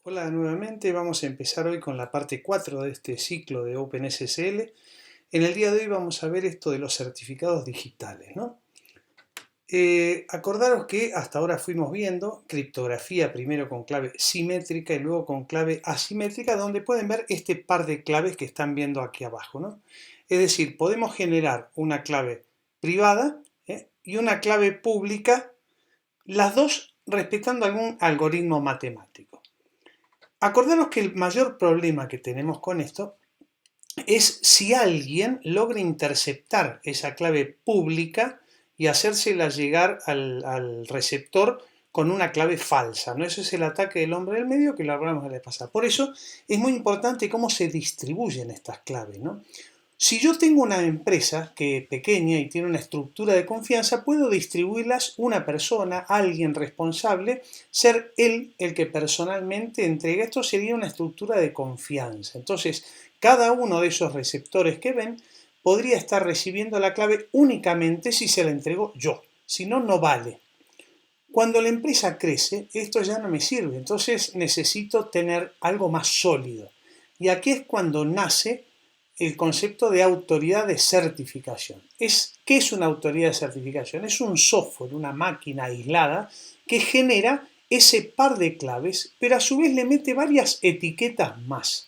Hola nuevamente, vamos a empezar hoy con la parte 4 de este ciclo de OpenSSL. En el día de hoy vamos a ver esto de los certificados digitales, ¿no? Acordaros que hasta ahora fuimos viendo criptografía primero con clave simétrica y luego con clave asimétrica, donde pueden ver este par de claves que están viendo aquí abajo, ¿no? Es decir, podemos generar una clave privada y una clave pública, las dos respetando algún algoritmo matemático. Acordaros que el mayor problema que tenemos con esto es si alguien logra interceptar esa clave pública y hacérsela llegar al receptor con una clave falsa, ¿no? Ese es el ataque del hombre del medio que lo hablamos la vez pasada. Por eso es muy importante cómo se distribuyen estas claves, ¿no? Si yo tengo una empresa que es pequeña y tiene una estructura de confianza, puedo distribuirlas una persona, alguien responsable, ser él el que personalmente entrega. Esto sería una estructura de confianza. Entonces, cada uno de esos receptores que ven podría estar recibiendo la clave únicamente si se la entrego yo. Si no, no vale. Cuando la empresa crece, esto ya no me sirve. Entonces necesito tener algo más sólido. Y aquí es cuando nace el concepto de autoridad de certificación. ¿Qué es una autoridad de certificación? Es un software, una máquina aislada que genera ese par de claves, pero a su vez le mete varias etiquetas más.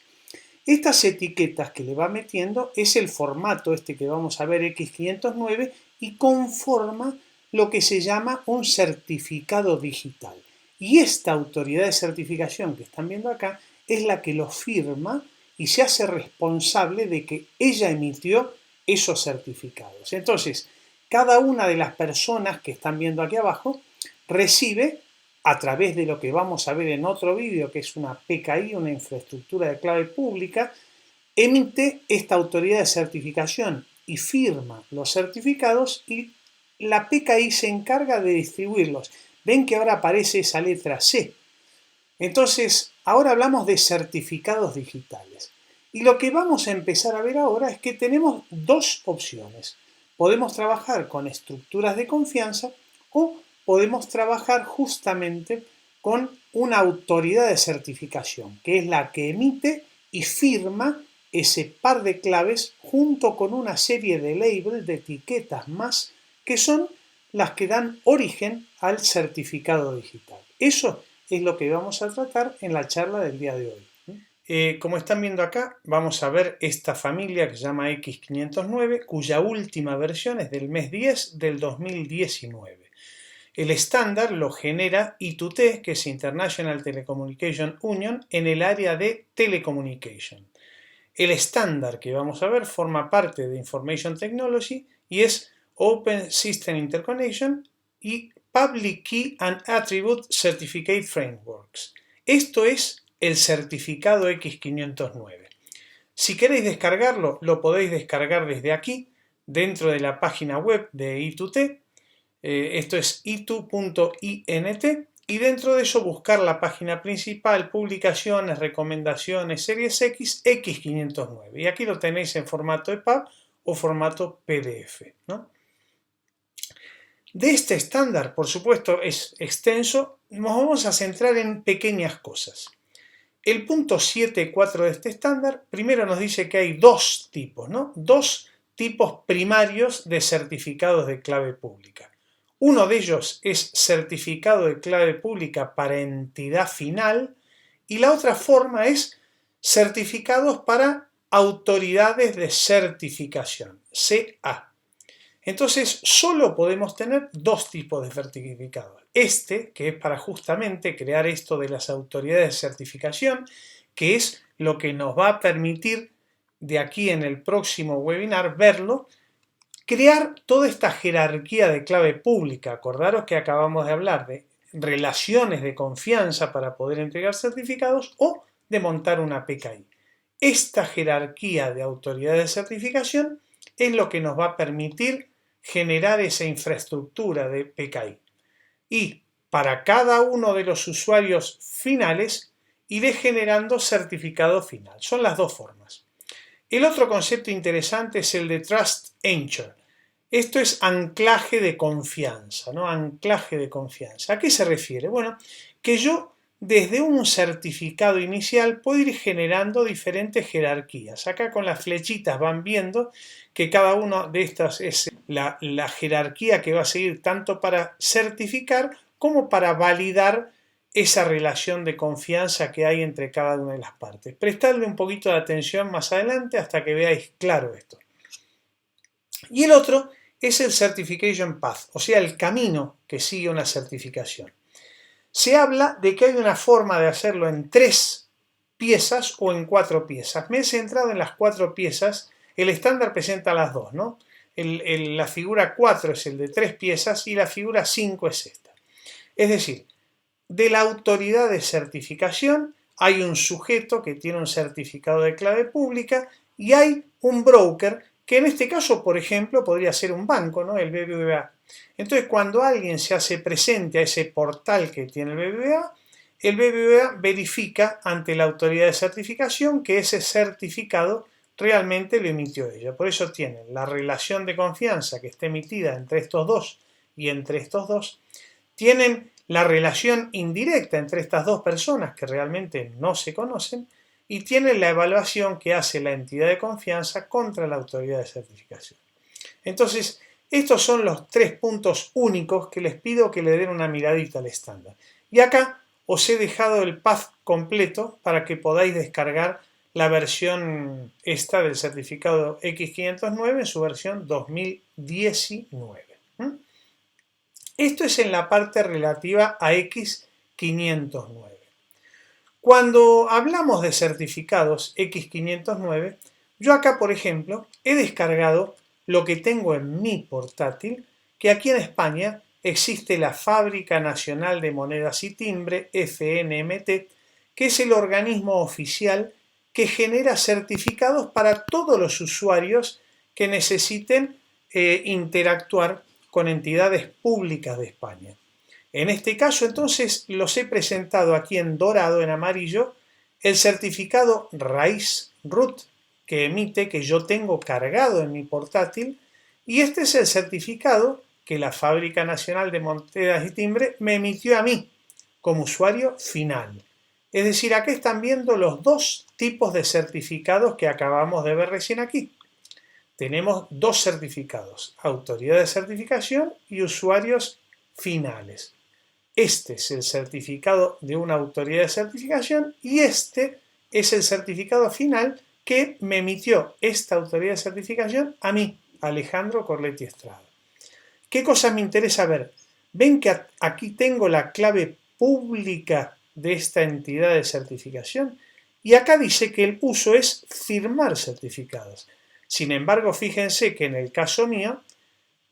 Estas etiquetas que le va metiendo es el formato este que vamos a ver, X509, y conforma lo que se llama un certificado digital. Y esta autoridad de certificación que están viendo acá es la que lo firma y se hace responsable de que ella emitió esos certificados. Entonces, cada una de las personas que están viendo aquí abajo recibe, a través de lo que vamos a ver en otro vídeo, que es una PKI, una infraestructura de clave pública, emite esta autoridad de certificación y firma los certificados, y la PKI se encarga de distribuirlos. Ven que ahora aparece esa letra C. Entonces, ahora hablamos de certificados digitales. Y lo que vamos a empezar a ver ahora es que tenemos dos opciones. Podemos trabajar con estructuras de confianza o podemos trabajar justamente con una autoridad de certificación, que es la que emite y firma ese par de claves junto con una serie de labels, de etiquetas más, que son las que dan origen al certificado digital. Eso es lo que vamos a tratar en la charla del día de hoy. Como están viendo acá, vamos a ver esta familia que se llama X509, cuya última versión es del mes 10 del 2019. El estándar lo genera I2T, que es International Telecommunication Union, en el área de telecommunication. El estándar que vamos a ver forma parte de Information Technology y es Open System Interconnection y Public Key and Attribute Certificate Frameworks. Esto es el certificado X509. Si queréis descargarlo, lo podéis descargar desde aquí, dentro de la página web de I2T. Esto es i2.int, y dentro de eso buscar la página principal, publicaciones, recomendaciones, series X, X509. Y aquí lo tenéis en formato EPUB o formato PDF, ¿no? De este estándar, por supuesto, es extenso, nos vamos a centrar en pequeñas cosas. El punto 7.4 de este estándar, primero nos dice que hay dos tipos, ¿no? Dos tipos primarios de certificados de clave pública. Uno de ellos es certificado de clave pública para entidad final y la otra forma es certificados para autoridades de certificación, CA. Entonces, solo podemos tener dos tipos de certificados. Este, que es para justamente crear esto de las autoridades de certificación, que es lo que nos va a permitir de aquí en el próximo webinar verlo, crear toda esta jerarquía de clave pública. Acordaros que acabamos de hablar de relaciones de confianza para poder entregar certificados o de montar una PKI. Esta jerarquía de autoridades de certificación es lo que nos va a permitir generar esa infraestructura de PKI. Y para cada uno de los usuarios finales iré generando certificado final. Son las dos formas. El otro concepto interesante es el de Trust Anchor. Esto es anclaje de confianza, ¿no? Anclaje de confianza. ¿A qué se refiere? Bueno, que yo desde un certificado inicial puedo ir generando diferentes jerarquías. Acá con las flechitas van viendo que cada una de estas es la jerarquía que va a seguir tanto para certificar como para validar esa relación de confianza que hay entre cada una de las partes. Prestadle un poquito de atención más adelante hasta que veáis claro esto. Y el otro es el Certification Path, o sea, el camino que sigue una certificación. Se habla de que hay una forma de hacerlo en 3 piezas o en 4 piezas. Me he centrado en las 4 piezas. El estándar presenta las dos, ¿no? La figura 4 es el de 3 piezas y la figura 5 es esta. Es decir, de la autoridad de certificación hay un sujeto que tiene un certificado de clave pública y hay un broker que en este caso, por ejemplo, podría ser un banco, ¿no? El BBVA. Entonces, cuando alguien se hace presente a ese portal que tiene el BBVA verifica ante la autoridad de certificación que ese certificado realmente lo emitió ella. Por eso tienen la relación de confianza que está emitida entre estos dos y entre estos dos. Tienen la relación indirecta entre estas dos personas que realmente no se conocen y tienen la evaluación que hace la entidad de confianza contra la autoridad de certificación. Entonces, estos son los 3 puntos únicos que les pido que le den una miradita al estándar. Y acá os he dejado el path completo para que podáis descargar la versión esta del certificado X509 en su versión 2019. Esto es en la parte relativa a X509. Cuando hablamos de certificados X509, yo acá, por ejemplo, he descargado lo que tengo en mi portátil, que aquí en España existe la Fábrica Nacional de Monedas y Timbre, FNMT, que es el organismo oficial que genera certificados para todos los usuarios que necesiten interactuar con entidades públicas de España. En este caso, entonces, los he presentado aquí en dorado, en amarillo, el certificado raíz root que emite, que yo tengo cargado en mi portátil, y este es el certificado que la Fábrica Nacional de Monedas y Timbre me emitió a mí como usuario final. Es decir, acá están viendo los dos tipos de certificados que acabamos de ver recién aquí. Tenemos dos certificados, autoridad de certificación y usuarios finales. Este es el certificado de una autoridad de certificación y este es el certificado final que me emitió esta autoridad de certificación a mí, Alejandro Corletti Estrada. ¿Qué cosas me interesa ver? Ven que aquí tengo la clave pública de esta entidad de certificación y acá dice que el uso es firmar certificados. Sin embargo, fíjense que en el caso mío,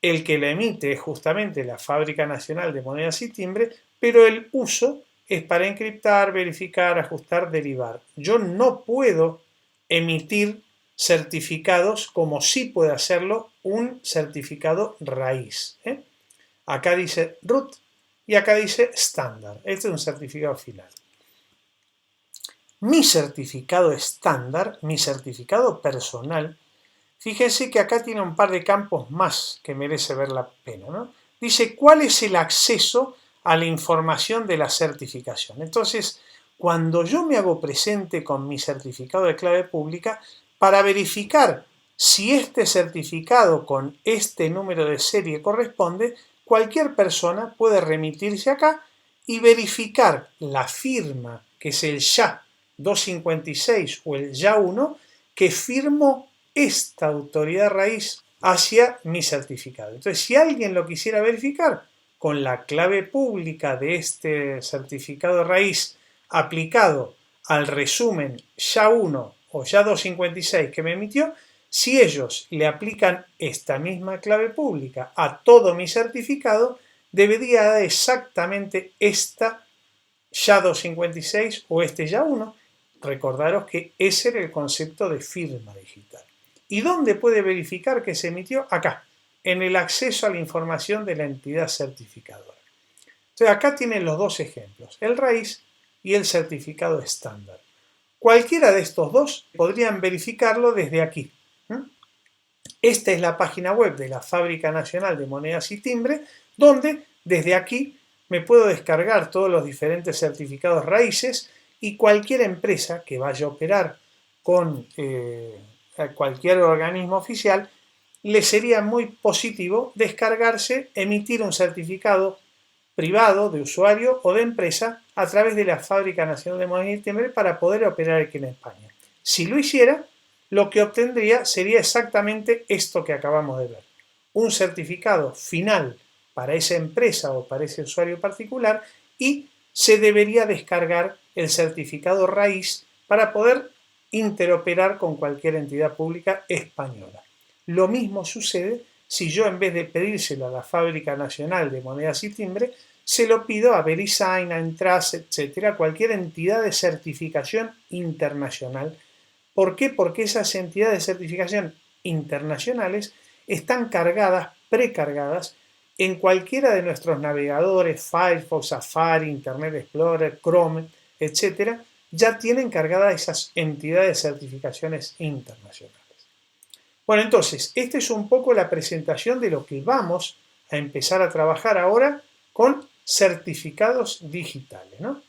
el que la emite es justamente la Fábrica Nacional de Monedas y Timbre, pero el uso es para encriptar, verificar, ajustar, derivar. Yo no puedo emitir certificados como sí puede hacerlo un certificado raíz. Acá dice root y acá dice estándar. Este es un certificado final. Mi certificado estándar, mi certificado personal, fíjense que acá tiene un par de campos más que merece ver la pena, ¿no? Dice cuál es el acceso a la información de la certificación. Entonces, cuando yo me hago presente con mi certificado de clave pública, para verificar si este certificado con este número de serie corresponde, cualquier persona puede remitirse acá y verificar la firma, que es el YA 256 o el YA 1, que firmó esta autoridad raíz hacia mi certificado. Entonces, si alguien lo quisiera verificar con la clave pública de este certificado raíz aplicado al resumen YA1 o YA256 que me emitió, si ellos le aplican esta misma clave pública a todo mi certificado, debería dar exactamente esta YA256 o este YA1. Recordaros que ese era el concepto de firma digital. ¿Y dónde puede verificar que se emitió? Acá, en el acceso a la información de la entidad certificadora. Entonces acá tienen los dos ejemplos, el raíz y el certificado estándar. Cualquiera de estos dos podrían verificarlo desde aquí. Esta es la página web de la Fábrica Nacional de Monedas y Timbre, donde desde aquí me puedo descargar todos los diferentes certificados raíces y cualquier empresa que vaya a operar con cualquier organismo oficial, le sería muy positivo descargarse, emitir un certificado privado de usuario o de empresa a través de la Fábrica Nacional de Moneda y Timbre para poder operar aquí en España. Si lo hiciera, lo que obtendría sería exactamente esto que acabamos de ver. Un certificado final para esa empresa o para ese usuario particular y se debería descargar el certificado raíz para poder interoperar con cualquier entidad pública española. Lo mismo sucede si yo, en vez de pedírselo a la Fábrica Nacional de Monedas y Timbre, se lo pido a VeriSign, a Entrust, etcétera, cualquier entidad de certificación internacional. ¿Por qué? Porque esas entidades de certificación internacionales están cargadas, precargadas, en cualquiera de nuestros navegadores, Firefox, Safari, Internet Explorer, Chrome, etcétera, ya tienen cargadas esas entidades de certificaciones internacionales. Bueno, entonces, esta es un poco la presentación de lo que vamos a empezar a trabajar ahora con certificados digitales, ¿no?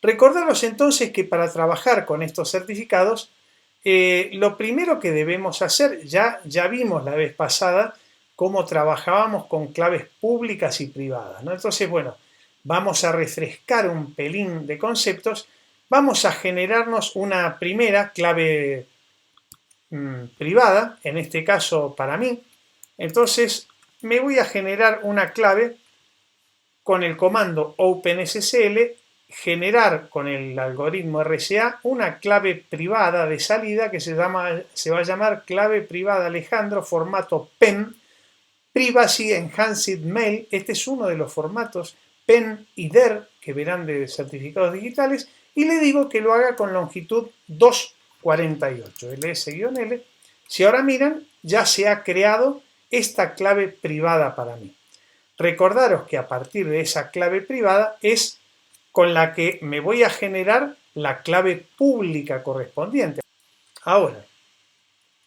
Recordaros entonces que para trabajar con estos certificados, lo primero que debemos hacer, ya vimos la vez pasada cómo trabajábamos con claves públicas y privadas, ¿no? Entonces, bueno, vamos a refrescar un pelín de conceptos, vamos a generarnos una primera clave privada, en este caso para mí. Entonces me voy a generar una clave con el comando OpenSSL, generar con el algoritmo RSA una clave privada de salida que se va a llamar clave privada Alejandro, formato PEN, Privacy Enhanced Mail. Este es uno de los formatos PEN y DER que verán de certificados digitales, y le digo que lo haga con longitud 248, ls-l. Si ahora miran, ya se ha creado esta clave privada para mí. Recordaros que a partir de esa clave privada es con la que me voy a generar la clave pública correspondiente. Ahora,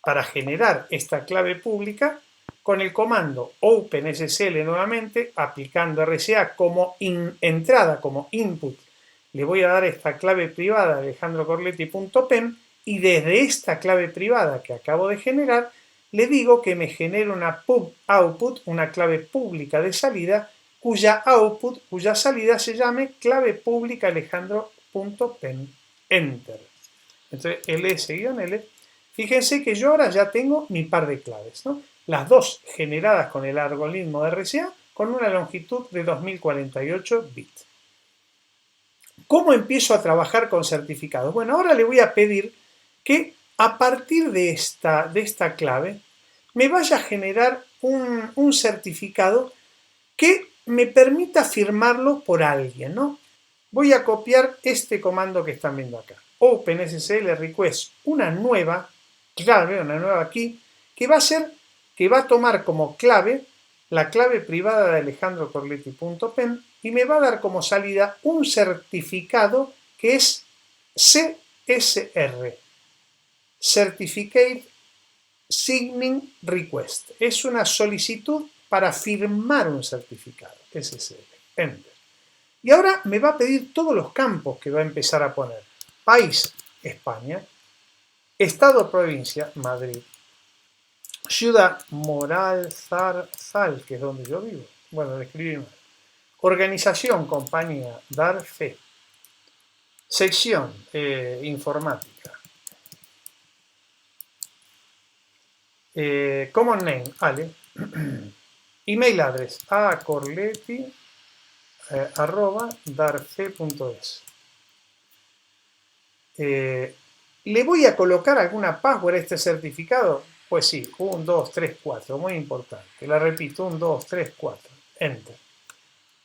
para generar esta clave pública, con el comando OpenSSL nuevamente, aplicando RSA como entrada, como input, le voy a dar esta clave privada alejandrocorletti.pem, y desde esta clave privada que acabo de generar, le digo que me genere una pub output, una clave pública de salida, cuya salida se llame clave pública alejandro.pem. Enter. Entonces, ls-l. Fíjense que yo ahora ya tengo mi par de claves, ¿no? Las dos generadas con el algoritmo de RSA con una longitud de 2048 bits. ¿Cómo empiezo a trabajar con certificados? Bueno, ahora le voy a pedir que a partir de esta clave me vaya a generar un certificado que me permita firmarlo por alguien, ¿no? Voy a copiar este comando que están viendo acá. OpenSSL request una nueva clave, una nueva key, que va a tomar como clave la clave privada de alejandrocorletti.pem y me va a dar como salida un certificado que es CSR, Certificate Signing Request. Es una solicitud para firmar un certificado, SSL. Enter. Y ahora me va a pedir todos los campos que va a empezar a poner. País, España. Estado, provincia, Madrid. Ciudad, Moral, Zarzal, que es donde yo vivo. Bueno, lo escribí mal. Organización, compañía, dar fe. Sección, informática. Common name, Ale. Email address, acorletti @darfe.es. ¿Le voy a colocar alguna password a este certificado? Pues sí, 1, 2, 3, 4, muy importante. La repito, 1, 2, 3, 4. Enter.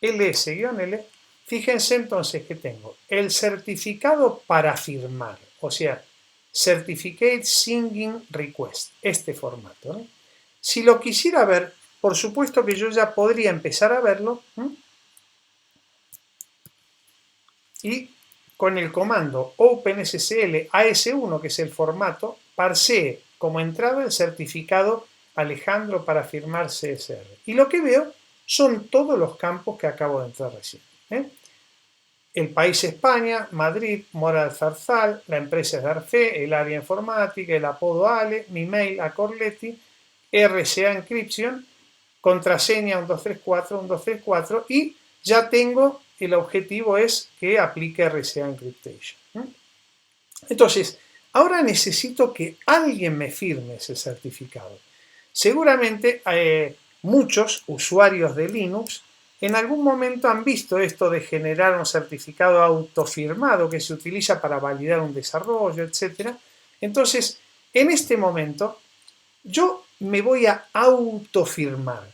ls-l. Fíjense entonces que tengo el certificado para firmar, o sea, Certificate Signing Request, este formato, ¿no? Si lo quisiera ver, por supuesto que yo ya podría empezar a verlo, y con el comando OpenSSL AS1, que es el formato, parsee como entrada el certificado Alejandro para firmar CSR. Y lo que veo son todos los campos que acabo de entrar recién. El país España, Madrid, Mora del Zarzal, la empresa es Darfe, el área informática, el apodo Ale, mi mail a Corletti, RCA Encryption, contraseña 1234, 1234 y ya tengo, el objetivo es que aplique RCA Encryption. Entonces, ahora necesito que alguien me firme ese certificado. Seguramente muchos usuarios de Linux en algún momento han visto esto de generar un certificado autofirmado que se utiliza para validar un desarrollo, etc. Entonces, en este momento, yo me voy a autofirmar.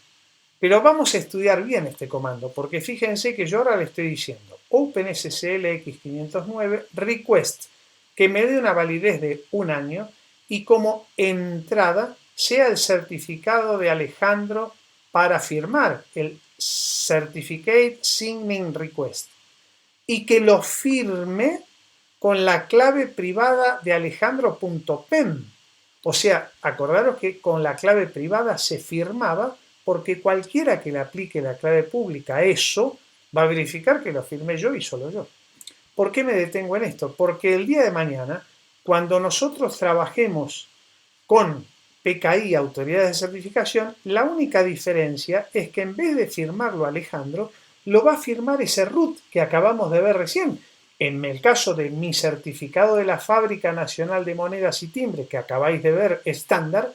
Pero vamos a estudiar bien este comando, porque fíjense que yo ahora le estoy diciendo OpenSSL X509 request, que me dé una validez de 1 año y como entrada sea el certificado de Alejandro para firmar, el Certificate Signing Request, y que lo firme con la clave privada de alejandro.pem. O sea, acordaros que con la clave privada se firmaba porque cualquiera que le aplique la clave pública a eso va a verificar que lo firmé yo y solo yo. ¿Por qué me detengo en esto? Porque el día de mañana, cuando nosotros trabajemos con PKI, autoridades de certificación, la única diferencia es que en vez de firmarlo Alejandro, lo va a firmar ese root que acabamos de ver recién. En el caso de mi certificado de la Fábrica Nacional de Monedas y Timbres, que acabáis de ver estándar,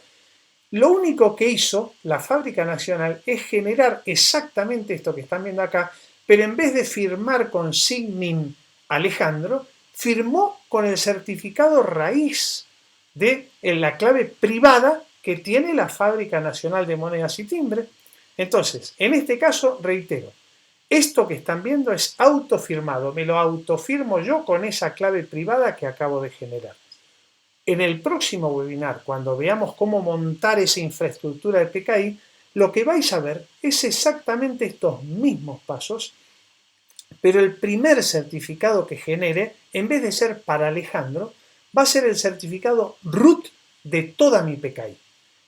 lo único que hizo la Fábrica Nacional es generar exactamente esto que están viendo acá, pero en vez de firmar con Signing Alejandro, firmó con el certificado raíz de la clave privada que tiene la Fábrica Nacional de Monedas y Timbres. Entonces, en este caso, reitero, esto que están viendo es autofirmado, me lo autofirmo yo con esa clave privada que acabo de generar. En el próximo webinar, cuando veamos cómo montar esa infraestructura de PKI, lo que vais a ver es exactamente estos mismos pasos, pero el primer certificado que genere, en vez de ser para Alejandro, va a ser el certificado root de toda mi PKI.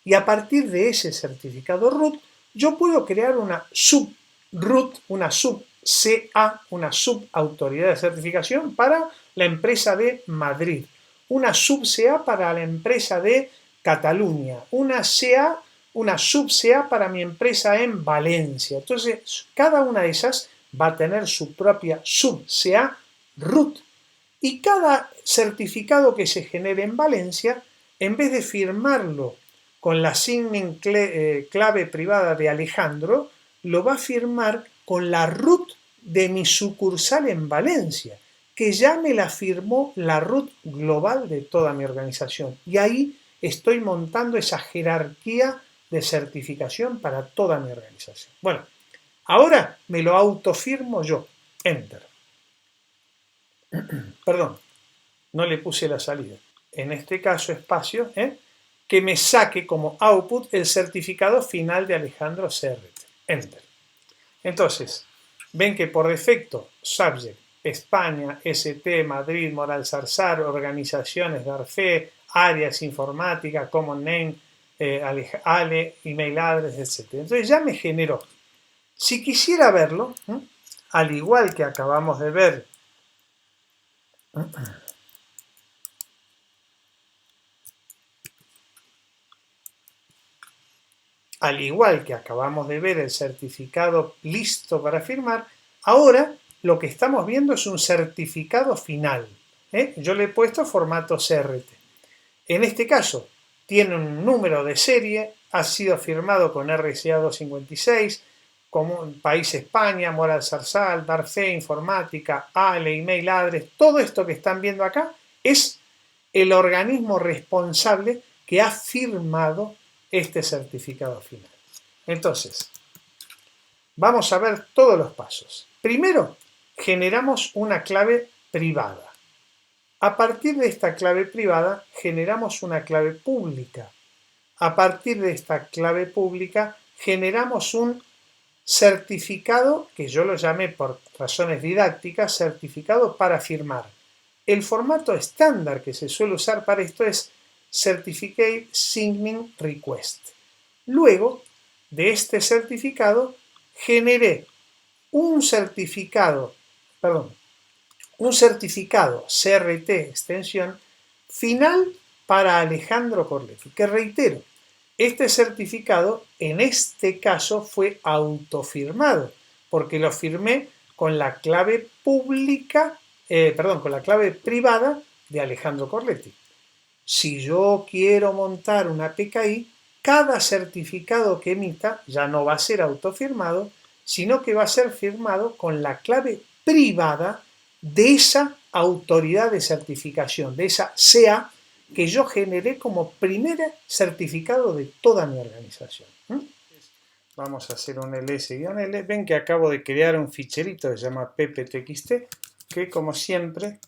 Y a partir de ese certificado root, yo puedo crear una subroot, una sub-CA, una subautoridad de certificación para la empresa de Madrid, una sub-CA para la empresa de Cataluña, una sub-CA para mi empresa en Valencia. Entonces, cada una de esas va a tener su propia sub-CA root. Y cada certificado que se genere en Valencia, en vez de firmarlo con la signing clave privada de Alejandro, lo va a firmar con la root de mi sucursal en Valencia, que ya me la firmó la root global de toda mi organización. Y ahí estoy montando esa jerarquía de certificación para toda mi organización. Bueno, ahora me lo autofirmo yo. Enter. Perdón, no le puse la salida. En este caso, espacio, que me saque como output el certificado final de Alejandro CRT. Enter. Entonces, ven que por defecto, subject, España, ST, Madrid, Moral Zarzar, organizaciones, Darfe, áreas informática, common name, Ale, email address, etc. Entonces ya me generó. Si quisiera verlo, al igual que acabamos de ver, el certificado listo para firmar, ahora lo que estamos viendo es un certificado final. Yo le he puesto formato CRT. En este caso, tiene un número de serie, ha sido firmado con RCA 256, como país España, Moral Zarzal, Darfe, Informática, Ale, email address, todo esto que están viendo acá es el organismo responsable que ha firmado este certificado final. Entonces, vamos a ver todos los pasos. Primero, generamos una clave privada. A partir de esta clave privada, generamos una clave pública. A partir de esta clave pública, generamos un certificado, que yo lo llamé por razones didácticas, certificado para firmar. El formato estándar que se suele usar para esto es Certificate Signing Request. Luego de este certificado, generé un certificado CRT extensión final para Alejandro Corletti, que reitero, este certificado en este caso fue autofirmado, porque lo firmé con la clave con la clave privada de Alejandro Corletti. Si yo quiero montar una PKI, cada certificado que emita ya no va a ser autofirmado, sino que va a ser firmado con la clave privada de esa autoridad de certificación, de esa CA que yo generé como primer certificado de toda mi organización. Vamos a hacer un ls-l. Ven que acabo de crear un ficherito que se llama pptxt, que como siempre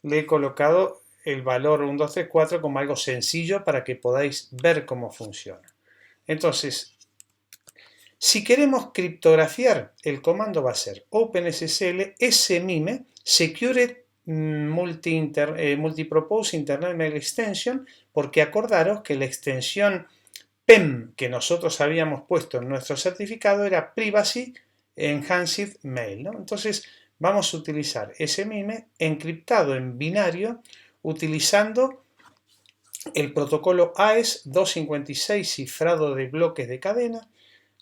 le he colocado el valor 1, 2, 3, 4 como algo sencillo para que podáis ver cómo funciona. Entonces, si queremos criptografiar, el comando va a ser OpenSSL smime secured multipurpose Internet Mail Extension, porque acordaros que la extensión PEM que nosotros habíamos puesto en nuestro certificado era Privacy Enhanced Mail, ¿no? Entonces vamos a utilizar smime encriptado en binario utilizando el protocolo AES-256 cifrado de bloques de cadena.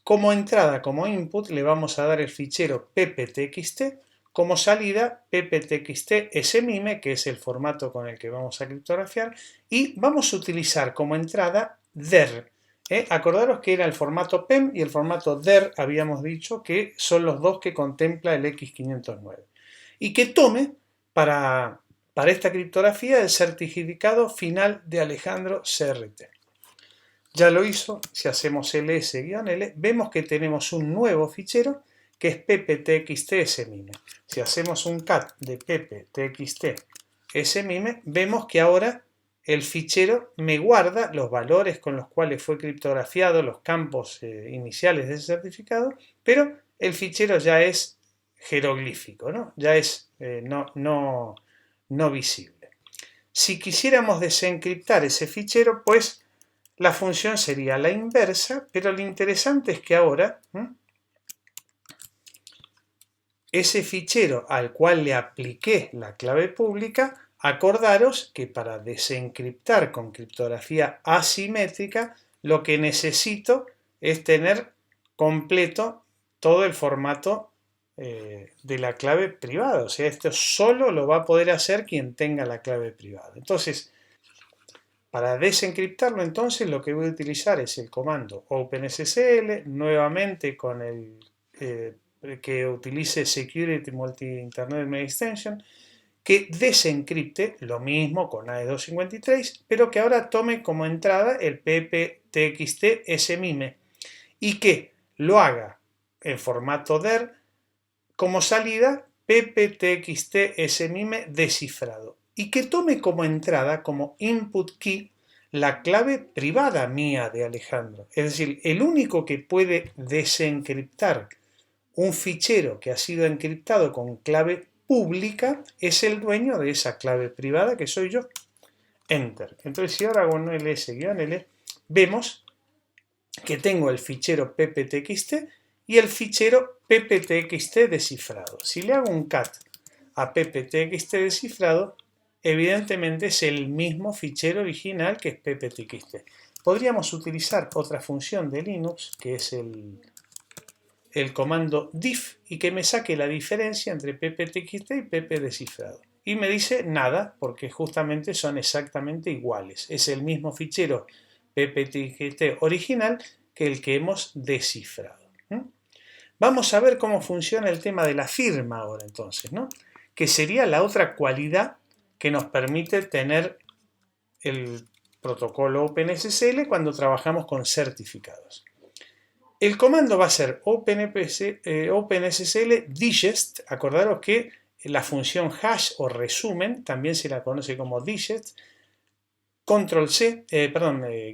Como entrada, como input, le vamos a dar el fichero pptxt, como salida pptxt smime, que es el formato con el que vamos a criptografiar, y vamos a utilizar como entrada DER. Acordaros que era el formato PEM y el formato DER, habíamos dicho que son los dos que contempla el X509. Y que tome para esta criptografía el certificado final de Alejandro CRT. Ya lo hizo, si hacemos ls-l, vemos que tenemos un nuevo fichero que es pptxt smime. Si hacemos un cat de pptxt smime, vemos que ahora el fichero me guarda los valores con los cuales fue criptografiado, los campos iniciales de ese certificado, pero el fichero ya es jeroglífico, ¿no? Ya es no visible. Si quisiéramos desencriptar ese fichero, pues la función sería la inversa, pero lo interesante es que ahora ese fichero al cual le apliqué la clave pública, acordaros que para desencriptar con criptografía asimétrica, lo que necesito es tener completo todo el formato de la clave privada. O sea, esto solo lo va a poder hacer quien tenga la clave privada. Entonces, para desencriptarlo, entonces, lo que voy a utilizar es el comando OpenSSL, nuevamente con el que utilice Security Multi-Internet Mail Extension, que desencripte lo mismo con AES-253, pero que ahora tome como entrada el pptxt smime y que lo haga en formato DER, como salida pptxt smime descifrado, y que tome como entrada, como input key, la clave privada mía de Alejandro. Es decir, el único que puede desencriptar un fichero que ha sido encriptado con clave pública es el dueño de esa clave privada, que soy yo. Enter. Entonces, si ahora hago un ls-l, vemos que tengo el fichero pptxt y el fichero pptxt descifrado. Si le hago un cat a pptxt descifrado, evidentemente es el mismo fichero original que es pptxt. Podríamos utilizar otra función de Linux, que es el comando diff, y que me saque la diferencia entre pptxt y pp descifrado. Y me dice nada, porque justamente son exactamente iguales. Es el mismo fichero pptxt original que el que hemos descifrado. Vamos a ver cómo funciona el tema de la firma ahora entonces, ¿no? Que sería la otra cualidad que nos permite tener el protocolo OpenSSL cuando trabajamos con certificados. El comando va a ser OpenSSL digest. Acordaros que la función hash o resumen también se la conoce como digest,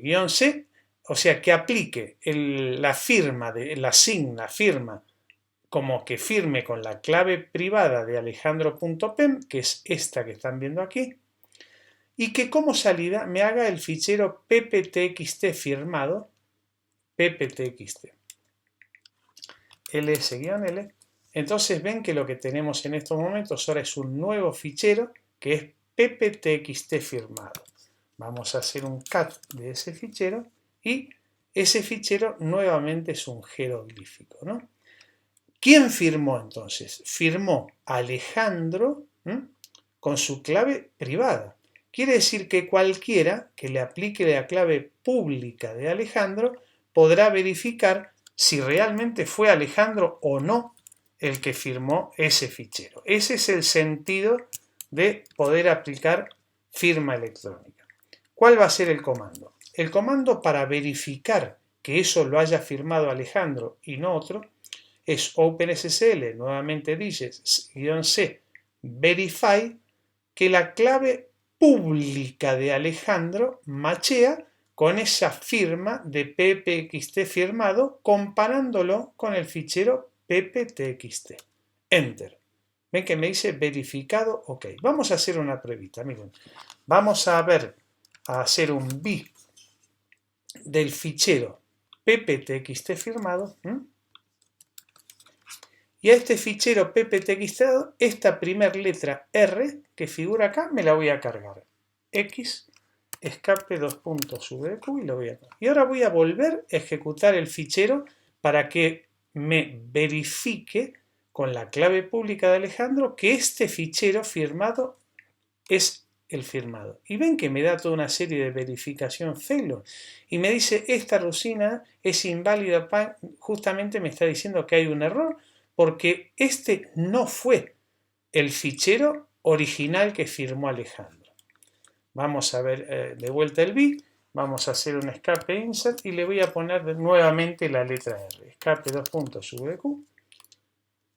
guión C, o sea que aplique la firma, la firma, como que firme con la clave privada de alejandro.pem, que es esta que están viendo aquí, y que como salida me haga el fichero pptxt firmado, pptxt. ls-l. Entonces ven que lo que tenemos en estos momentos ahora es un nuevo fichero que es pptxt firmado. Vamos a hacer un cat de ese fichero y ese fichero nuevamente es un jeroglífico, ¿no? ¿Quién firmó entonces? Firmó Alejandro con su clave privada. Quiere decir que cualquiera que le aplique la clave pública de Alejandro podrá verificar si realmente fue Alejandro o no el que firmó ese fichero. Ese es el sentido de poder aplicar firma electrónica. ¿Cuál va a ser el comando? El comando para verificar que eso lo haya firmado Alejandro y no otro es OpenSSL, nuevamente dice -c verify que la clave pública de Alejandro machea con esa firma de pptxt firmado comparándolo con el fichero pptxt. Enter. Ven que me dice verificado, ok. Vamos a hacer una pruebita, miren. Vamos a hacer un b del fichero pptxt firmado. Y a este fichero pptxt, esta primera letra R que figura acá, me la voy a cargar. X, escape 2 puntos VQ y lo voy a cargar. Y ahora voy a volver a ejecutar el fichero para que me verifique con la clave pública de Alejandro que este fichero firmado es el firmado. Y ven que me da toda una serie de verificación failure. Y me dice, esta rutina es inválida, justamente me está diciendo que hay un error, porque este no fue el fichero original que firmó Alejandro. Vamos a ver de vuelta el B, vamos a hacer un escape insert y le voy a poner nuevamente la letra R, escape 2 puntos VQ.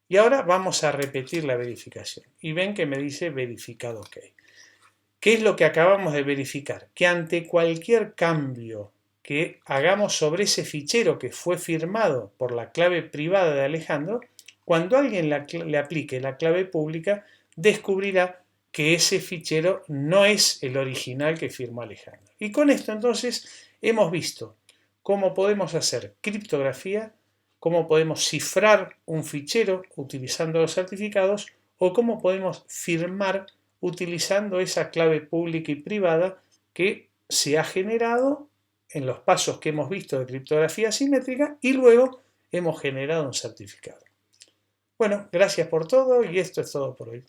Y ahora vamos a repetir la verificación. Y ven que me dice verificado OK. ¿Qué es lo que acabamos de verificar? Que ante cualquier cambio que hagamos sobre ese fichero que fue firmado por la clave privada de Alejandro, cuando alguien le aplique la clave pública, descubrirá que ese fichero no es el original que firmó Alejandro. Y con esto entonces hemos visto cómo podemos hacer criptografía, cómo podemos cifrar un fichero utilizando los certificados o cómo podemos firmar utilizando esa clave pública y privada que se ha generado en los pasos que hemos visto de criptografía asimétrica y luego hemos generado un certificado. Bueno, gracias por todo y esto es todo por hoy.